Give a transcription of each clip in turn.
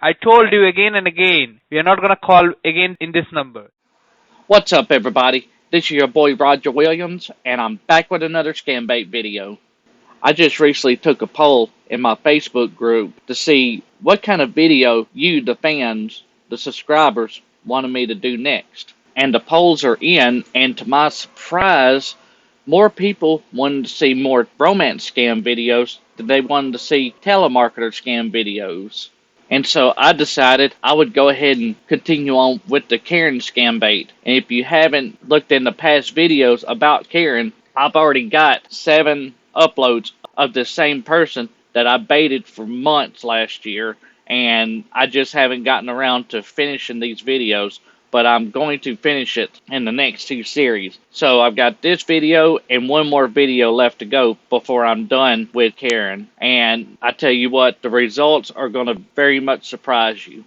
I told you again and again, we are not gonna call again in this number. What's up, everybody? This is your boy Roger Williams, and I'm back with another Scambait video. I just recently took a poll in my Facebook group to see what kind of video you, the fans, the subscribers, wanted me to do next. And the polls are in, and to my surprise, more people wanted to see more romance scam videos than they wanted to see telemarketer scam videos. And so I decided I would go ahead and continue on with the Karen Scambait. And if you haven't looked in the past videos about Karen, I've already got 7 uploads of the same person that I baited for months last year. And I just haven't gotten around to finishing these videos. But I'm going to finish it in the next 2 series. So I've got this video and one more video left to go before I'm done with Karen. And I tell you what, the results are going to very much surprise you.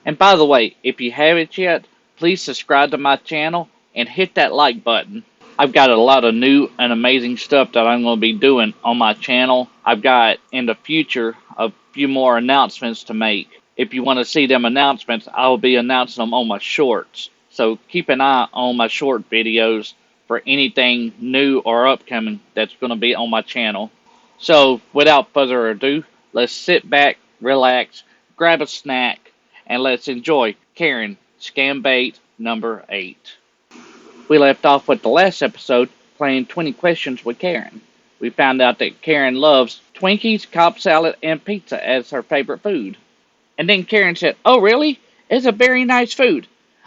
And by the way, if you haven't yet, please subscribe to my channel and hit that like button. I've got a lot of new and amazing stuff that I'm going to be doing on my channel. I've got in the future a few more announcements to make. If you want to see them announcements, I will be announcing them on my shorts. So keep an eye on my short videos for anything new or upcoming that's going to be on my channel. So without further ado, let's sit back, relax, grab a snack, and let's enjoy Karen Scambait number 8. We left off with the last episode playing 20 questions with Karen. We found out that Karen loves Twinkies, Cobb salad, and pizza as her favorite food. And then Karen said, "Oh, really? It's a very nice food.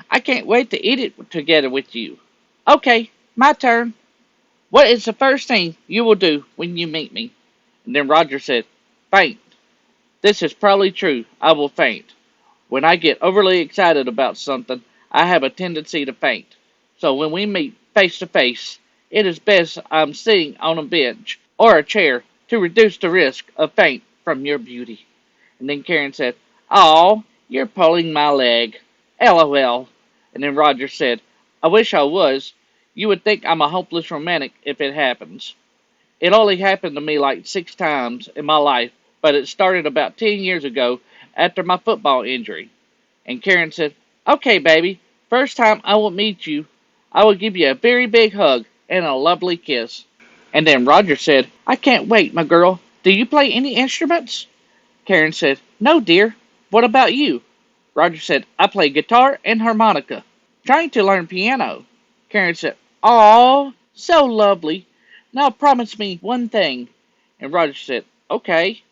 I can't wait to eat it together with you." "Okay, my turn. What is the first thing you will do when you meet me?" And then Roger said, "Faint. This is probably true. I will faint. When I get overly excited about something, I have a tendency to faint. So when we meet face to face, it is best I'm sitting on a bench or a chair to reduce the risk of faint from your beauty." And then Karen said, "Aw, you're pulling my leg. LOL." And then Roger said, "I wish I was. You would think I'm a hopeless romantic if it happens. It only happened to me like 6 times in my life, but it started about 10 years ago after my football injury." And Karen said, "Okay, baby, first time I will meet you, I will give you a very big hug and a lovely kiss." And then Roger said, "I can't wait, my girl. Do you play any instruments?" Karen said, "No, dear. What about you?" Roger said, "I play guitar and harmonica. Trying to learn piano." Karen said, "Aw, so lovely. Now promise me one thing." And Roger said, "Okay."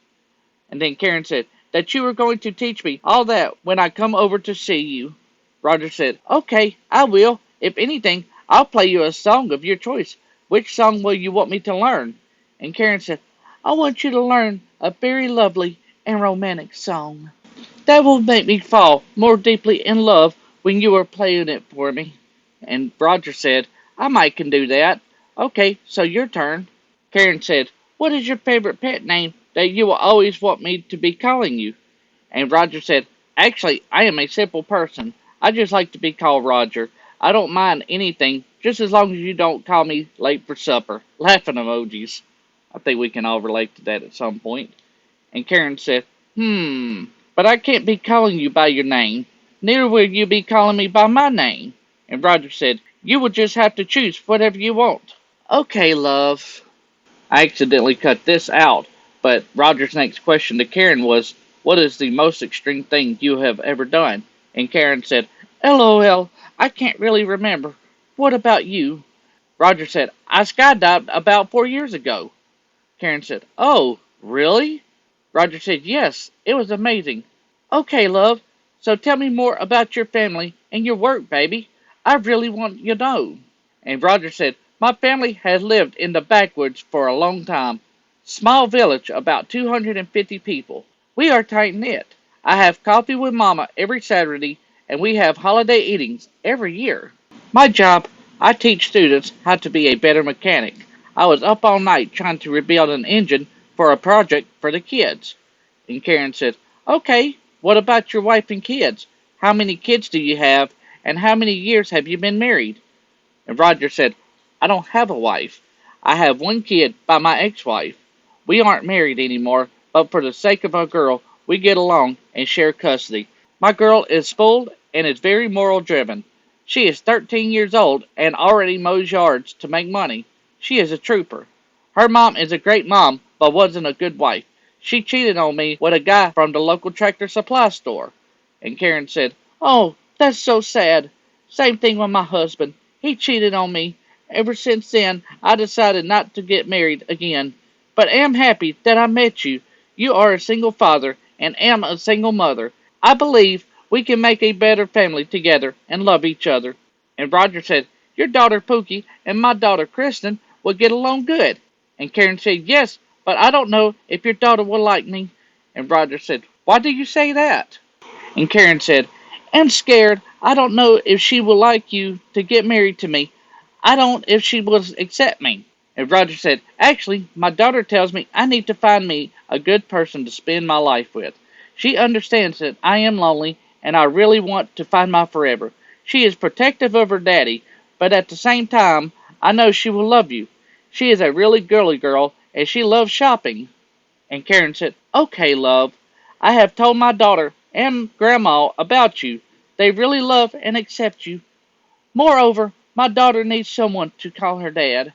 And then Karen said, "That you are going to teach me all that when I come over to see you." Roger said, "Okay, I will. If anything, I'll play you a song of your choice. Which song will you want me to learn?" And Karen said, "I want you to learn a very lovely and romantic song. That will make me fall more deeply in love when you are playing it for me." And Roger said, "I might can do that." "Okay, so your turn." Karen said, "What is your favorite pet name that you will always want me to be calling you?" And Roger said, "Actually, I am a simple person. I just like to be called Roger. I don't mind anything, just as long as you don't call me late for supper." Laughing emojis. I think we can all relate to that at some point. And Karen said, "But I can't be calling you by your name. Neither will you be calling me by my name." And Roger said, "You will just have to choose whatever you want." "Okay, love." I accidentally cut this out, but Roger's next question to Karen was, "What is the most extreme thing you have ever done?" And Karen said, "LOL, I can't really remember. What about you?" Roger said, "I skydived about 4 years ago." Karen said, "Oh, really?" Roger said, "Yes, it was amazing." "Okay, love, so tell me more about your family and your work, baby. I really want you to know." And Roger said, "My family has lived in the backwoods for a long time. Small village, about 250 people. We are tight-knit. I have coffee with Mama every Saturday, and we have holiday eatings every year. My job, I teach students how to be a better mechanic. I was up all night trying to rebuild an engine for a project for the kids." And Karen said, "Okay, what about your wife and kids? How many kids do you have, and how many years have you been married?" And Roger said, "I don't have a wife. I have one kid by my ex-wife. We aren't married anymore, but for the sake of our girl, we get along and share custody. My girl is spoiled and is very moral driven. She is 13 years old and already mows yards to make money. She is a trooper. Her mom is a great mom, but wasn't a good wife. She cheated on me with a guy from the local tractor supply store. And Karen said, "Oh, that's so sad. Same thing with my husband. He cheated on me. Ever since then, I decided not to get married again. But am happy that I met you. You are a single father, and am a single mother. I believe we can make a better family together and love each other." And Roger said, "Your daughter Pookie and my daughter Kristen will get along good." And Karen said, "Yes, but I don't know if your daughter will like me." And Roger said, "Why do you say that?" And Karen said, "I'm scared. I don't know if she will like you to get married to me. I don't if she will accept me." And Roger said, "Actually, my daughter tells me I need to find me a good person to spend my life with. She understands that I am lonely and I really want to find my forever. She is protective of her daddy, but at the same time, I know she will love you. She is a really girly girl and she loves shopping." And Karen said, "Okay, love. I have told my daughter and Grandma about you. They really love and accept you. Moreover, my daughter needs someone to call her dad,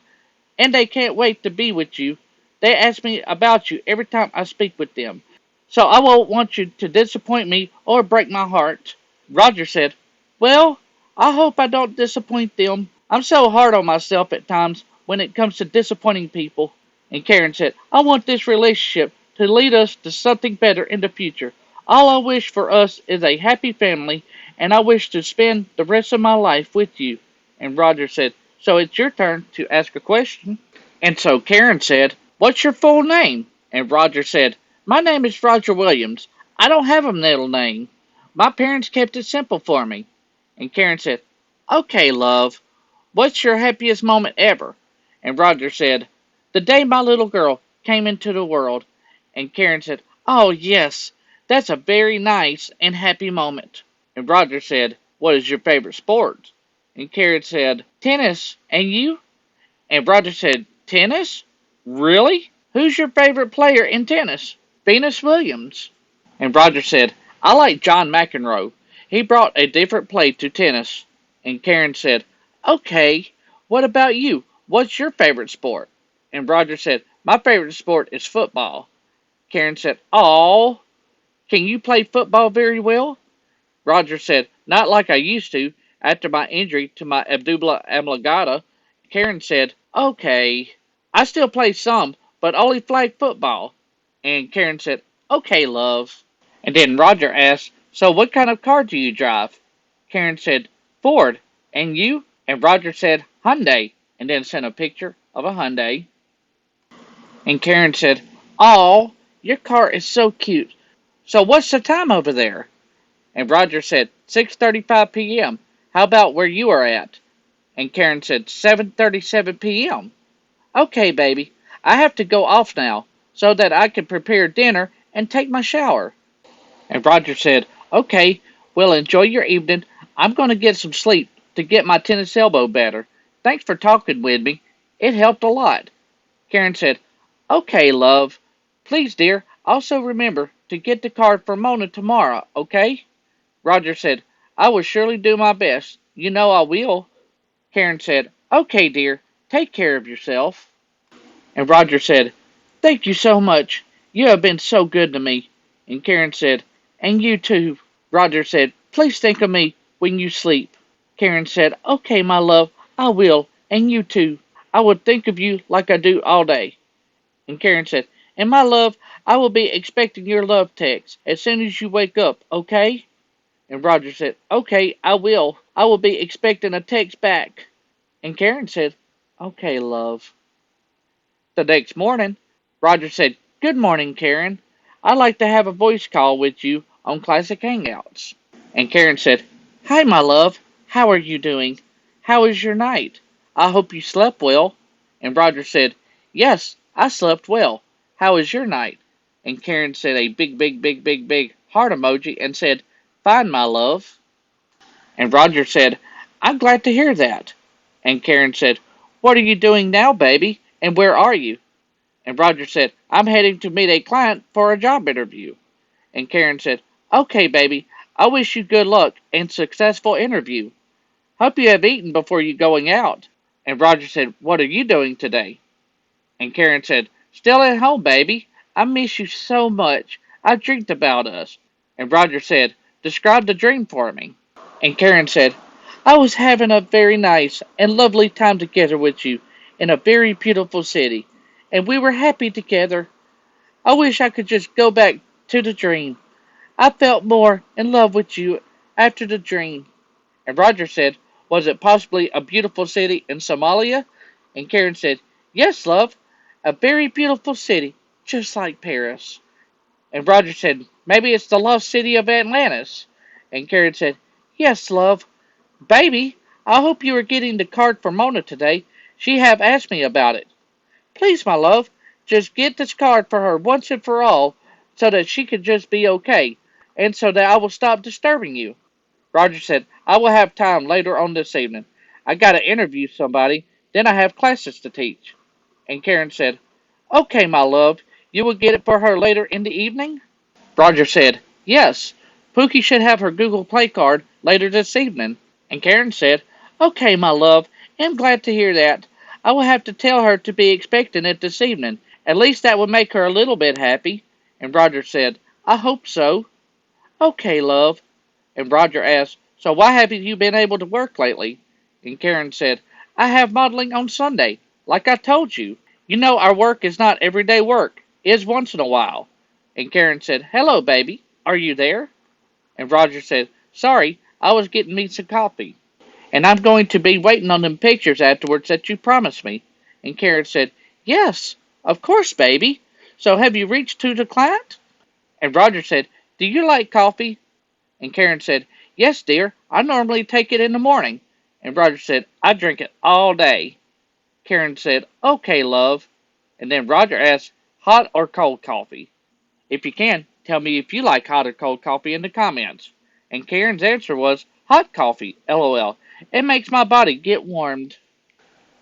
and they can't wait to be with you. They ask me about you every time I speak with them. So I won't want you to disappoint me or break my heart." Roger said, "Well, I hope I don't disappoint them. I'm so hard on myself at times when it comes to disappointing people." And Karen said, "I want this relationship to lead us to something better in the future. All I wish for us is a happy family, and I wish to spend the rest of my life with you." And Roger said, "So it's your turn to ask a question." And so Karen said, "What's your full name?" And Roger said, "My name is Roger Williams. I don't have a middle name. My parents kept it simple for me." And Karen said, "Okay, love. What's your happiest moment ever?" And Roger said, "The day my little girl came into the world." And Karen said, "Oh, yes, that's a very nice and happy moment." And Roger said, "What is your favorite sport?" And Karen said, "Tennis. And you?" And Roger said, "Tennis? Really? Who's your favorite player in tennis?" "Venus Williams." And Roger said, "I like John McEnroe. He brought a different play to tennis." And Karen said, "Okay, what about you? What's your favorite sport?" And Roger said, "My favorite sport is football." Karen said, "Oh, can you play football very well?" Roger said, "Not like I used to after my injury to my abdubla oblongata." Karen said, "Okay. I still play some, but only flag football." And Karen said, "Okay, love." And then Roger asked, "So what kind of car do you drive?" Karen said, "Ford. And you?" And Roger said, "Hyundai," and then sent a picture of a Hyundai. And Karen said, "Oh, your car is so cute. So what's the time over there?" And Roger said, 6:35 p.m. How about where you are at? And Karen said, 7:37 p.m. "Okay, baby. I have to go off now so that I can prepare dinner and take my shower." And Roger said, "Okay, well, enjoy your evening. I'm going to get some sleep to get my tennis elbow better. Thanks for talking with me. It helped a lot." Karen said, "Okay, love. Please, dear, also remember to get the card for Mona tomorrow, okay?" Roger said, "I will surely do my best. You know I will." Karen said, "Okay, dear. Take care of yourself." And Roger said, "Thank you so much. You have been so good to me." And Karen said, "And you too." Roger said, "Please think of me when you sleep." Karen said, "Okay, my love, I will. And you too. I will think of you like I do all day." And Karen said, "And my love, I will be expecting your love text as soon as you wake up, okay?" And Roger said, "Okay, I will. I will be expecting a text back." And Karen said, "Okay, love." The next morning, Roger said, "Good morning, Karen. I'd like to have a voice call with you on Classic Hangouts." And Karen said, "Hi, my love. How are you doing? How was your night? I hope you slept well." And Roger said, "Yes, I slept well. How was your night?" And Karen said a big heart emoji and said, "Fine, my love." And Roger said, "I'm glad to hear that." And Karen said, "What are you doing now, baby? And where are you?" And Roger said, "I'm heading to meet a client for a job interview." And Karen said, "Okay, baby. I wish you good luck and successful interview. Hope you have eaten before you going out." And Roger said, "What are you doing today?" And Karen said, "Still at home, baby. I miss you so much. I dreamed about us." And Roger said, "Describe the dream for me." And Karen said, "I was having a very nice and lovely time together with you in a very beautiful city, and we were happy together. I wish I could just go back to the dream. I felt more in love with you after the dream." And Roger said, "Was it possibly a beautiful city in Somalia?" And Karen said, "Yes, love, a very beautiful city, just like Paris." And Roger said, "Maybe it's the lost city of Atlantis." And Karen said, "Yes, love. Baby, I hope you are getting the card for Mona today. She have asked me about it. Please, my love, just get this card for her once and for all, so that she can just be okay, and so that I will stop disturbing you." Roger said, "I will have time later on this evening. I gotta interview somebody, then I have classes to teach." And Karen said, "Okay, my love, you will get it for her later in the evening?" Roger said, "Yes, Pookie should have her Google Play card later this evening." And Karen said, "Okay, my love, I'm glad to hear that. I will have to tell her to be expecting it this evening. At least that would make her a little bit happy." And Roger said, "I hope so." "Okay, love." And Roger asked, "So why haven't you been able to work lately?" And Karen said, "I have modeling on Sunday, like I told you. You know our work is not everyday work, is once in a while." And Karen said, "Hello, baby. Are you there?" And Roger said, "Sorry, I was getting me some coffee. And I'm going to be waiting on them pictures afterwards that you promised me." And Karen said, "Yes, of course, baby. So have you reached to the client?" And Roger said, "Do you like coffee?" And Karen said, "Yes, dear. I normally take it in the morning." And Roger said, "I drink it all day." Karen said, "Okay, love." And then Roger asked, "Hot or cold coffee? If you can, tell me if you like hot or cold coffee in the comments." And Karen's answer was, "Hot coffee, lol. It makes my body get warmed."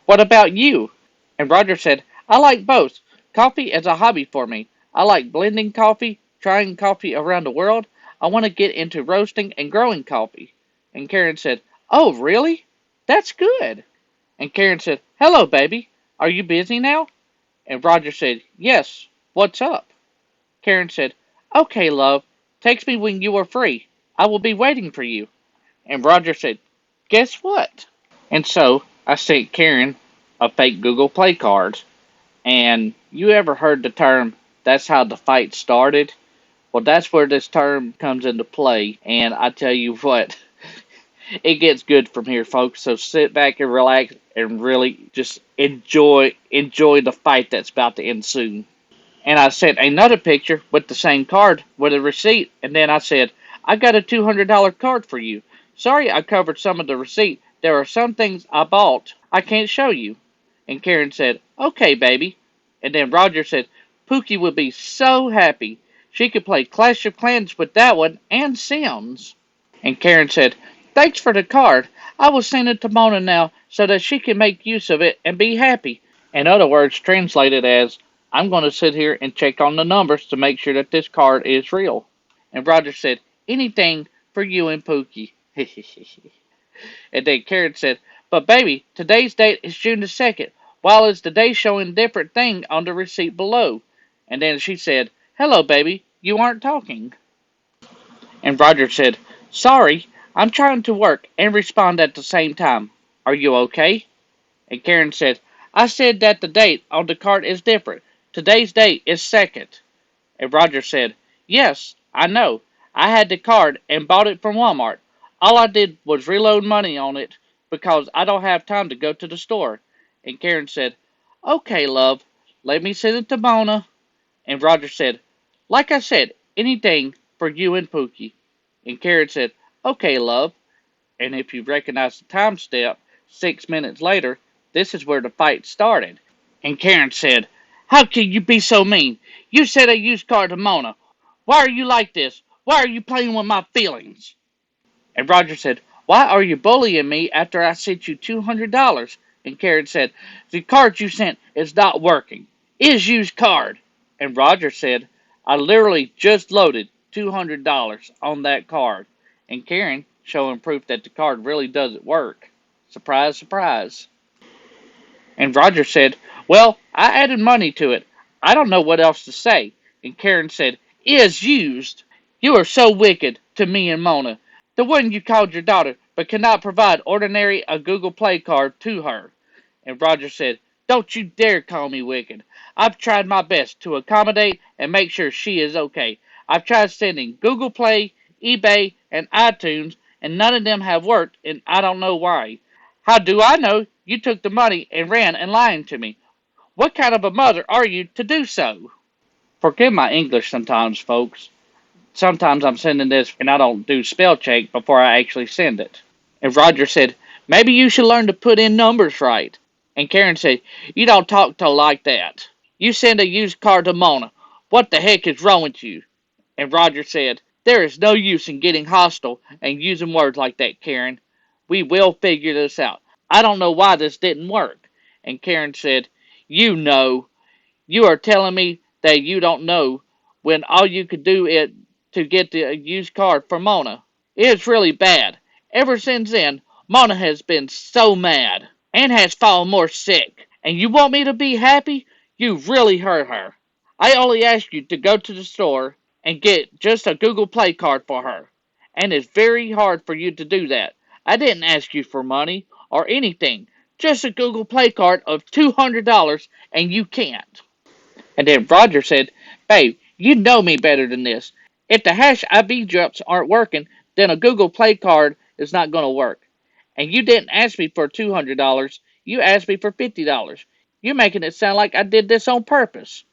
"What about you?" And Roger said, "I like both. Coffee is a hobby for me. I like blending coffee, trying coffee around the world. I want to get into roasting and growing coffee." And Karen said, "Oh, really? That's good." And Karen said, "Hello, baby. Are you busy now?" And Roger said, "Yes. What's up?" Karen said, "Okay, love. Text me when you are free. I will be waiting for you." And Roger said, "Guess what?" And so I sent Karen a fake Google Play card. And you ever heard the term, "that's how the fight started"? Well, that's where this term comes into play. And I tell you what, it gets good from here, folks. So sit back and relax and really just enjoy the fight that's about to ensue. And I sent another picture with the same card with a receipt. And then I said, "I got a $200 card for you. Sorry I covered some of the receipt. There are some things I bought I can't show you." And Karen said, "Okay, baby." And then Roger said, "Pookie would be so happy. She could play Clash of Clans with that one and Sims." And Karen said, "Thanks for the card. I will send it to Mona now so that she can make use of it and be happy." In other words, translated as, "I'm going to sit here and check on the numbers to make sure that this card is real." And Roger said, "Anything for you and Pookie." And then Karen said, "But baby, today's date is June the 2nd. While is the day showing a different thing on the receipt below?" And then she said, "Hello, baby, you aren't talking." And Roger said, "Sorry, I'm trying to work and respond at the same time. Are you okay?" And Karen said, "I said that the date on the card is different. Today's date is 2nd. And Roger said, "Yes, I know. I had the card and bought it from Walmart. All I did was reload money on it because I don't have time to go to the store." And Karen said, "Okay, love. Let me send it to Mona." And Roger said, "Like I said, anything for you and Pookie." And Karen said, "Okay, love." And if you recognize the time step, 6 minutes later, this is where the fight started. And Karen said, "How can you be so mean? You said a used car to Mona. Why are you like this? Why are you playing with my feelings?" And Roger said, "Why are you bullying me after I sent you $200? And Karen said, "The card you sent is not working. Is used card." And Roger said, "I literally just loaded $200 on that card. And Karen, showing proof that the card really doesn't work. Surprise, surprise. And Roger said, well, I added money to it. I don't know what else to say. And Karen said, is used. You are so wicked to me and Mona. The one you called your daughter, but cannot provide ordinary a Google Play card to her. And Roger said, don't you dare call me wicked. I've tried my best to accommodate and make sure she is okay. I've tried sending Google Play, eBay, and iTunes, and none of them have worked, and I don't know why. How do I know you took the money and ran and lied to me? What kind of a mother are you to do so? Forgive my English sometimes, folks. Sometimes I'm sending this and I don't do spell check before I actually send it. And Roger said, maybe you should learn to put in numbers right. And Karen said, you don't talk to her like that. You send a used car to Mona. What the heck is wrong with you? And Roger said, there is no use in getting hostile and using words like that, Karen. We will figure this out. I don't know why this didn't work. And Karen said, you know. You are telling me that you don't know when all you could do is to get the used car for Mona. It's really bad. Ever since then, Mona has been so mad and has fallen more sick. And you want me to be happy? You really hurt her. I only asked you to go to the store and get just a Google Play card for her. And it's very hard for you to do that. I didn't ask you for money or anything. Just a Google Play card of $200 and you can't. And then Roger said, babe, you know me better than this. If the hash IV drops aren't working, then a Google Play card is not going to work. And you didn't ask me for $200. You asked me for $50. You're making it sound like I did this on purpose.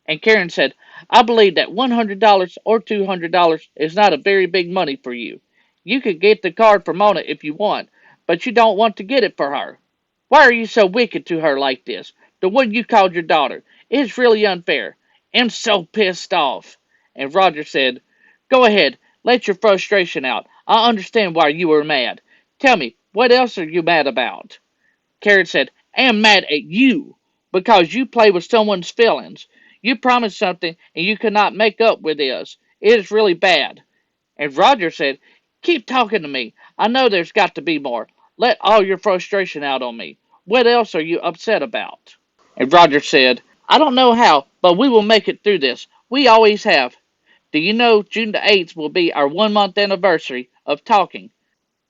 And Karen said, I believe that $100 or $200 is not a very big money for you. You could get the card for Mona if you want, but you don't want to get it for her. Why are you so wicked to her like this? The one you called your daughter. It's really unfair. I'm so pissed off. And Roger said, go ahead, let your frustration out. I understand why you were mad. Tell me, what else are you mad about? Karen said, I am mad at you because you play with someone's feelings. You promised something and you could not make up with this. It is really bad. And Roger said, keep talking to me. I know there's got to be more. Let all your frustration out on me. What else are you upset about? And Roger said, I don't know how, but we will make it through this. We always have. Do you know June the 8th will be our 1 month anniversary of talking?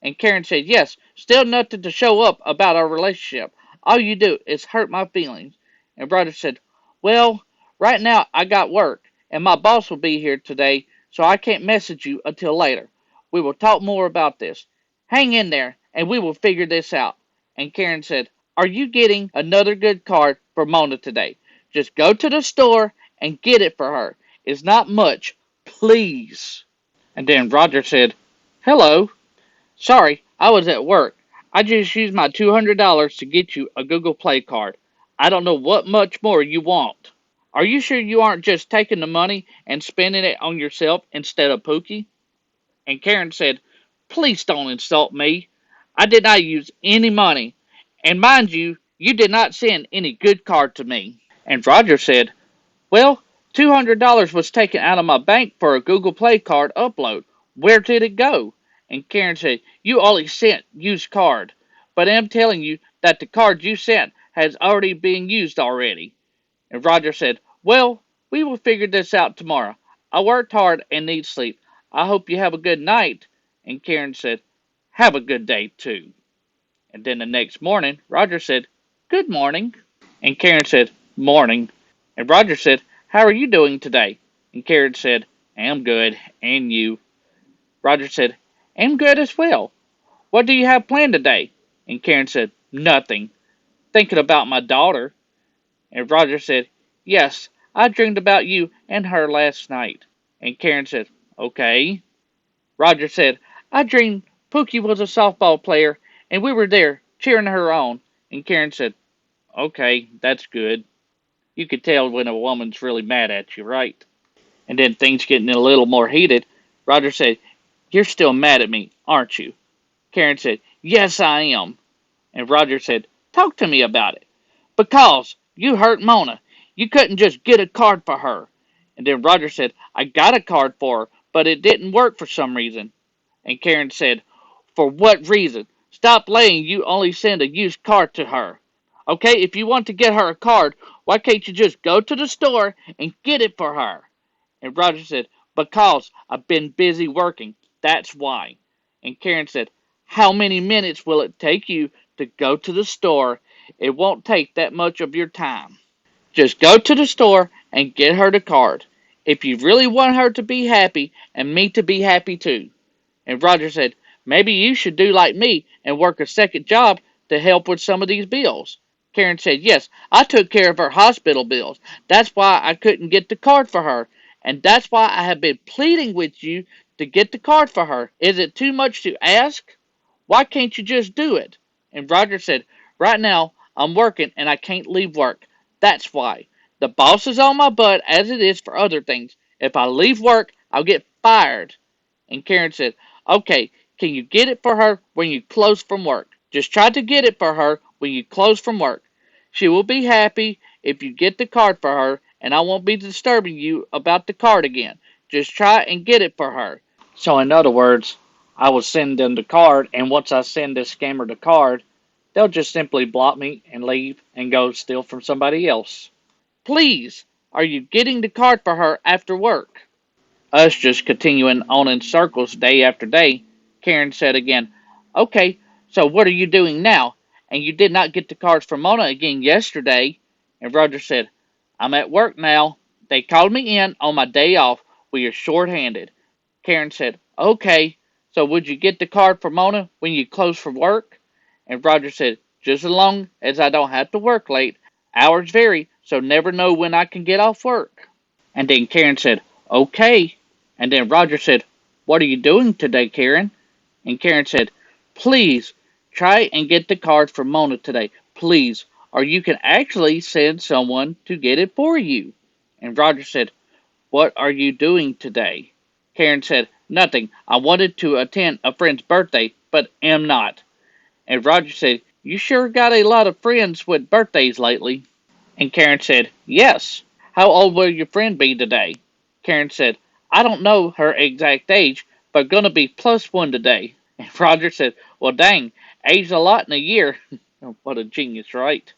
And Karen said, yes, still nothing to show up about our relationship. All you do is hurt my feelings. And Roger said, well, right now I got work, and my boss will be here today, so I can't message you until later. We will talk more about this. Hang in there, and we will figure this out. And Karen said, are you getting another good card for Mona today? Just go to the store and get it for her. It's not much. Please. And then Roger said, hello. Sorry, I was at work. I just used my $200 to get you a Google Play card. I don't know what much more you want. Are you sure you aren't just taking the money and spending it on yourself instead of Pookie? And Karen said, please don't insult me. I did not use any money. And mind you, you did not send any good card to me. And Roger said, well, $200 was taken out of my bank for a Google Play card upload. Where did it go? And Karen said, you only sent used card. But I'm telling you that the card you sent has already been used already. And Roger said, well, we will figure this out tomorrow. I worked hard and need sleep. I hope you have a good night. And Karen said, have a good day too. And then the next morning, Roger said, good morning. And Karen said, morning. And Roger said, how are you doing today? And Karen said, I'm good. And you? Roger said, I'm good as well. What do you have planned today? And Karen said, nothing. Thinking about my daughter. And Roger said, yes, I dreamed about you and her last night. And Karen said, okay. Roger said, I dreamed Pookie was a softball player and we were there cheering her on. And Karen said, okay, that's good. You could tell when a woman's really mad at you, right? And then things getting a little more heated, Roger said, you're still mad at me, aren't you? Karen said, yes, I am. And Roger said, talk to me about it. Because you hurt Mona. You couldn't just get a card for her. And then Roger said, I got a card for her, but it didn't work for some reason. And Karen said, for what reason? Stop laying you only send a used card to her. Okay, if you want to get her a card, why can't you just go to the store and get it for her? And Roger said, because I've been busy working. That's why. And Karen said, how many minutes will it take you to go to the store? It won't take that much of your time. Just go to the store and get her the card. If you really want her to be happy and me to be happy too. And Roger said, maybe you should do like me and work a second job to help with some of these bills. Karen said, yes, I took care of her hospital bills. That's why I couldn't get the card for her. And that's why I have been pleading with you to get the card for her. Is it too much to ask? Why can't you just do it? And Roger said, right now I'm working and I can't leave work. That's why. The boss is on my butt as it is for other things. If I leave work, I'll get fired. And Karen said, okay, can you get it for her when you close from work? Just try to get it for her when you close from work. She will be happy if you get the card for her, and I won't be disturbing you about the card again. Just try and get it for her. So in other words, I will send them the card, and once I send this scammer the card, they'll just simply block me and leave and go steal from somebody else. Please, are you getting the card for her after work? Us just continuing on in circles day after day, Karen said again, okay, so what are you doing now? And you did not get the cards from Mona again yesterday. And Roger said, I'm at work now. They called me in on my day off. We are short-handed. Karen said, okay, so would you get the card for Mona when you close for work? And Roger said, just as long as I don't have to work late. Hours vary, so never know when I can get off work. And then Karen said, okay. And then Roger said, what are you doing today, Karen? And Karen said, please, try and get the card for Mona today. Please, or you can actually send someone to get it for you. And Roger said, what are you doing today? Karen said, nothing. I wanted to attend a friend's birthday, but am not. And Roger said, you sure got a lot of friends with birthdays lately. And Karen said, yes. How old will your friend be today? Karen said, I don't know her exact age, but gonna be +1 today. And Roger said, well dang, aged a lot in a year. What a genius, right?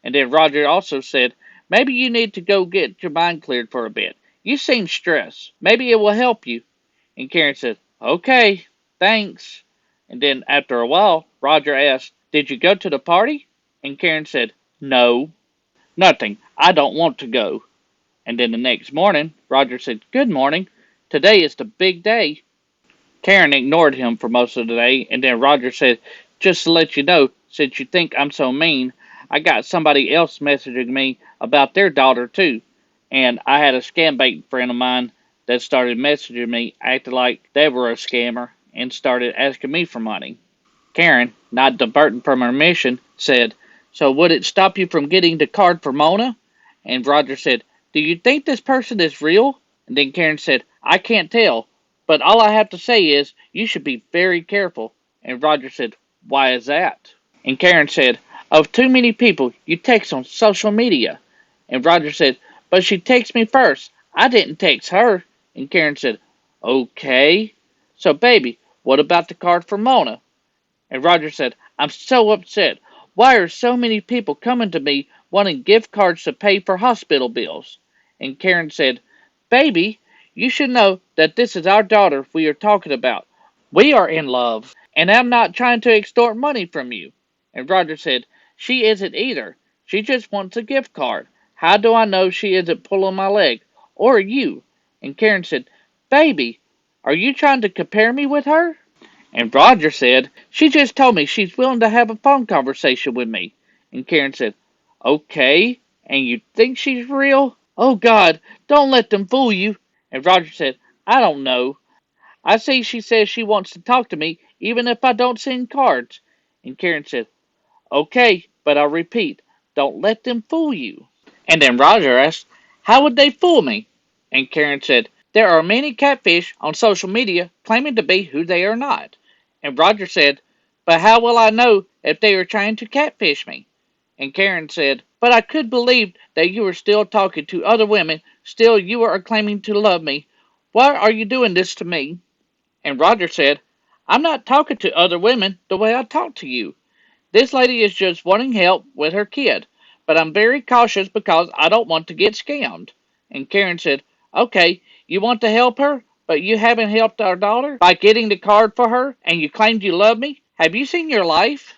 And then Roger also said, maybe you need to go get your mind cleared for a bit. You seem stressed. Maybe it will help you. And Karen said, okay, thanks. And then after a while, Roger asked, did you go to the party? And Karen said, no. Nothing. I don't want to go. And then the next morning, Roger said, good morning. Today is the big day. Karen ignored him for most of the day, and then Roger said, just to let you know, since you think I'm so mean, I got somebody else messaging me about their daughter too. And I had a Scambait friend of mine that started messaging me, acting like they were a scammer, and started asking me for money. Karen, not diverting from her mission, said, so would it stop you from getting the card for Mona? And Roger said, do you think this person is real? And then Karen said, I can't tell, but all I have to say is you should be very careful. And Roger said, why is that? And Karen said, of too many people you text on social media. And Roger said, but she texted me first. I didn't text her. And Karen said, okay. So baby, what about the card for Mona? And Roger said, I'm so upset. Why are so many people coming to me wanting gift cards to pay for hospital bills? And Karen said, baby, you should know that this is our daughter we are talking about. We are in love, and I'm not trying to extort money from you. And Roger said, she isn't either. She just wants a gift card. How do I know she isn't pulling my leg? Or you? And Karen said, baby, are you trying to compare me with her? And Roger said, she just told me she's willing to have a phone conversation with me. And Karen said, okay, and you think she's real? Oh God, don't let them fool you. And Roger said, I don't know. I see she says she wants to talk to me even if I don't send cards. And Karen said, okay, but I'll repeat, don't let them fool you. And then Roger asked, how would they fool me? And Karen said, there are many catfish on social media claiming to be who they are not. And Roger said, but how will I know if they are trying to catfish me? And Karen said, but I could believe that you were still talking to other women, still you are claiming to love me. "Why are you doing this to me?" And Roger said, "I'm not talking to other women the way I talk to you. This lady is just wanting help with her kid, but I'm very cautious because I don't want to get scammed." And Karen said, "Okay, you want to help her, but you haven't helped our daughter by getting the card for her, and you claimed you love me? Have you seen your life?"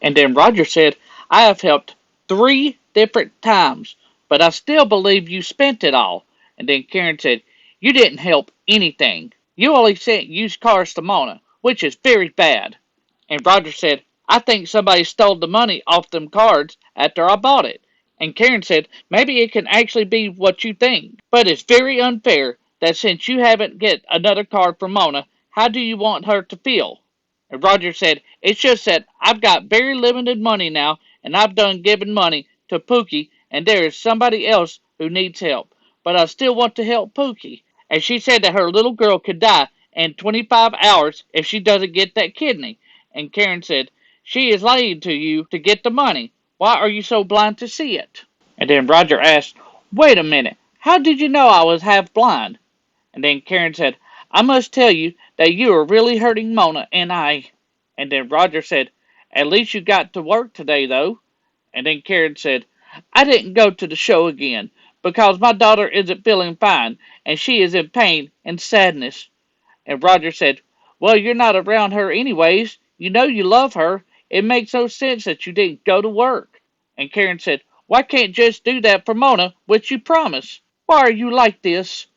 And then Roger said, "I have helped 3 different times, but I still believe you spent it all." And then Karen said, "You didn't help anything. You only sent used cars to Mona, which is very bad." And Roger said, "I think somebody stole the money off them cards after I bought it." And Karen said, "Maybe it can actually be what you think, but it's very unfair that since you haven't get another card from Mona, how do you want her to feel?" And Roger said, "It's just that I've got very limited money now, and I've done given money to Pookie, and there is somebody else who needs help. But I still want to help Pookie. And she said that her little girl could die in 25 hours if she doesn't get that kidney." And Karen said, "She is lying to you to get the money. Why are you so blind to see it?" And then Roger asked, "Wait a minute, how did you know I was half blind?" And then Karen said, "I must tell you that you are really hurting Mona and I." And then Roger said, "At least you got to work today, though." And then Karen said, "I didn't go to the show again because my daughter isn't feeling fine and she is in pain and sadness." And Roger said, "Well, you're not around her anyways. You know you love her. It makes no sense that you didn't go to work." And Karen said, "Why can't you just do that for Mona, which you promised? Why are you like this?"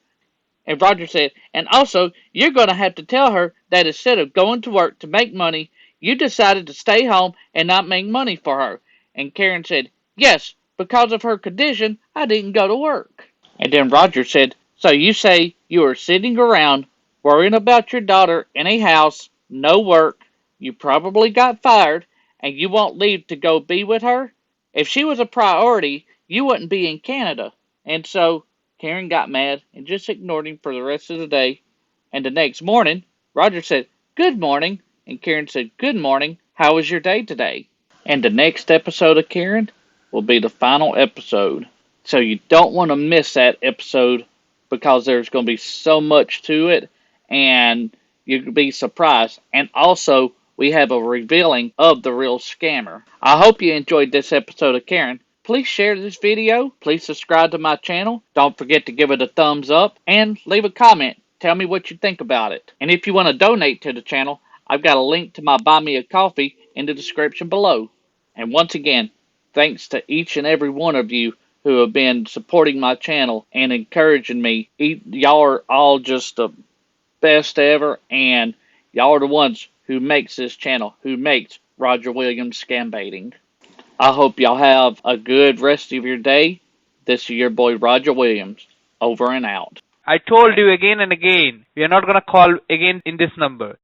And Roger said, "And also, you're going to have to tell her that instead of going to work to make money, you decided to stay home and not make money for her." And Karen said, "Yes, because of her condition, I didn't go to work." And then Roger said, "So you say you are sitting around worrying about your daughter in a house, no work, you probably got fired, and you won't leave to go be with her? If she was a priority, you wouldn't be in Canada." And so Karen got mad and just ignored him for the rest of the day. And the next morning, Roger said, "Good morning." And Karen said, "Good morning. How was your day today?" And the next episode of Karen will be the final episode. So you don't want to miss that episode because there's going to be so much to it and you'll be surprised. And also, we have a revealing of the real scammer. I hope you enjoyed this episode of Karen. Please share this video. Please subscribe to my channel. Don't forget to give it a thumbs up and leave a comment. Tell me what you think about it. And if you want to donate to the channel, I've got a link to my Buy Me a Coffee in the description below. And once again, thanks to each and every one of you who have been supporting my channel and encouraging me. Y'all are all just the best ever, and y'all are the ones who makes this channel, who makes Roger Williams Scambaiting. I hope y'all have a good rest of your day. This is your boy Roger Williams, over and out. I told you again and again, we are not gonna call again in this number.